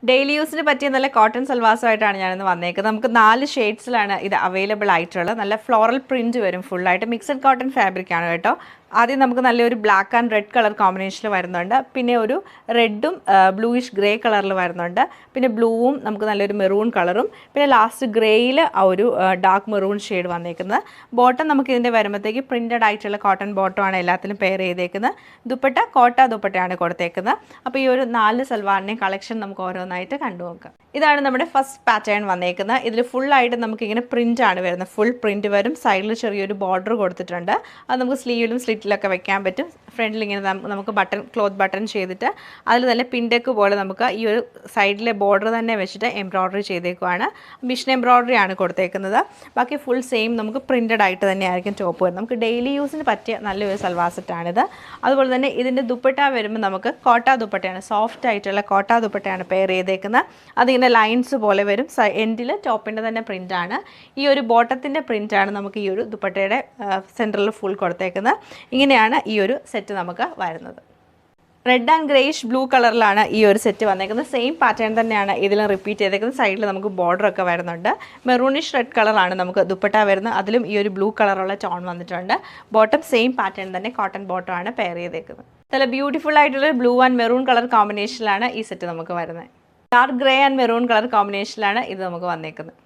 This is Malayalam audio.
ഡെയിലി യൂസിന് പറ്റിയ നല്ല കോട്ടൺ സൽവാസുമായിട്ടാണ് ഞാനിന്ന് വന്നേക്കുന്നത്. നമുക്ക് 4 ഷെയ്ഡ്സിലാണ് ഇത് അവൈലബിൾ ആയിട്ടുള്ളത്. നല്ല ഫ്ലോറൽ പ്രിൻറ്റ് വരും, ഫുള്ളായിട്ട് മിക്സഡ് കോട്ടൺ ഫാബ്രിക് ആണ് കേട്ടോ. ആദ്യം നമുക്ക് നല്ലൊരു ബ്ലാക്ക് ആൻഡ് റെഡ് കളർ കോമ്പിനേഷനിൽ വരുന്നുണ്ട്. പിന്നെ ഒരു റെഡും ബ്ലൂയിഷ് ഗ്രേ കളറിൽ വരുന്നുണ്ട്. പിന്നെ ബ്ലൂവും നമുക്ക് നല്ലൊരു മെറൂൺ കളറും പിന്നെ ലാസ്റ്റ് ഗ്രേയിൽ ആ ഒരു ഡാർക്ക് മെറൂൺ ഷെയ്ഡ് വന്നേക്കുന്നത്. ബോട്ടം നമുക്ക് ഇതിൻ്റെ വരുമ്പോഴത്തേക്ക് പ്രിൻറ്റഡ് ആയിട്ടുള്ള കോട്ടൺ ബോട്ടമാണ് എല്ലാത്തിലും പെയർ ചെയ്തേക്കുന്നത്. ദുപ്പട്ട കോട്ട ദുപ്പട്ടയാണ് കൊടുത്തേക്കുന്നത്. അപ്പോൾ ഈ ഒരു 4 സൽവാറിൻ്റെയും കളക്ഷൻ നമുക്ക് ഓരോന്നായിട്ട് കണ്ടു നോക്കാം. ഇതാണ് നമ്മുടെ ഫസ്റ്റ് പാറ്റേൺ വന്നേക്കുന്നത്. ഇതിൽ ഫുള്ളായിട്ട് നമുക്കിങ്ങനെ പ്രിൻ്റാണ് വരുന്നത്. ഫുൾ പ്രിൻറ്റ് വരും. സൈഡിൽ ചെറിയൊരു ബോർഡർ കൊടുത്തിട്ടുണ്ട്. അത് നമുക്ക് സ്ലീവിലും സ്ലിറ്റിലൊക്കെ വെക്കാൻ പറ്റും. ഫ്രണ്ടിൽ ഇങ്ങനെ നമുക്ക് ക്ലോത്ത് ബട്ടൺ ചെയ്തിട്ട് അതിൽ നല്ല പിൻഡെക്ക് പോലെ നമുക്ക് ഈ ഒരു സൈഡിലെ ബോർഡർ തന്നെ വെച്ചിട്ട് എംബ്രോയ്ഡറി ചെയ്തേക്കുവാണ്. മിഷൻ എംബ്രോയ്ഡറി ആണ് കൊടുത്തേക്കുന്നത്. ബാക്കി ഫുൾ സെയിം നമുക്ക് പ്രിൻറ്റഡ് ആയിട്ട് തന്നെ ആയിരിക്കും ടോപ്പ് വരുന്നത്. നമുക്ക് ഡെയിലി യൂസിന് പറ്റിയ നല്ലൊരു സൽവാർ സെറ്റാണിത്. അതുപോലെ തന്നെ ഇതിൻ്റെ ദുപ്പട്ട വരുമ്പോൾ നമുക്ക് കോട്ട ദുപ്പട്ടയാണ്, സോഫ്റ്റ് ആയിട്ടുള്ള കോട്ട ദുപ്പട്ടയാണ് പെയർ ചെയ്തേക്കുന്നത്. അതിങ്ങനെ ലൈൻസ് പോലെ വരും. എൻഡിൽ ടോപ്പിൻ്റെ തന്നെ പ്രിൻ്റാണ്. ഈ ഒരു ബോട്ടത്തിൻ്റെ പ്രിൻ്റാണ് നമുക്ക് ഈ ഒരു ദുപ്പട്ടയുടെ സെൻറ്ററിൽ ഫുൾ കൊടുത്തേക്കുന്നത്. ഇങ്ങനെയാണ് ഈ ഒരു സെറ്റ് നമുക്ക് വരുന്നത്. റെഡ് ആൻഡ് ഗ്രേയിഷ് ബ്ലൂ കളറിലാണ് ഈ ഒരു സെറ്റ് വന്നേക്കുന്നത്. സെയിം പാറ്റേൺ തന്നെയാണ് ഇതിലും റിപ്പീറ്റ് ചെയ്തേക്കുന്നത്. സൈഡിൽ നമുക്ക് ബോർഡർ ഒക്കെ വരുന്നുണ്ട്. മെറൂണിഷ് റെഡ് കളറാണ് നമുക്ക് ദുപ്പട്ട വരുന്നത്. അതിലും ഈ ഒരു ബ്ലൂ കളറുള്ള ടോൺ വന്നിട്ടുണ്ട്. ബോട്ടം സെയിം പാറ്റേൺ തന്നെ കോട്ടൺ ബോട്ടം ആണ് പെയർ ചെയ്തേക്കുന്നത്. നല്ല ബ്യൂട്ടിഫുൾ ആയിട്ടുള്ള ബ്ലൂ ആൻഡ് മെറൂൺ കളർ കോമ്പിനേഷനിലാണ് ഈ സെറ്റ് നമുക്ക് വരുന്നത്. Dark grey and maroon colour കോമ്പിനേഷനിലാണ് ഇത് നമുക്ക് വന്നേക്കുന്നത്.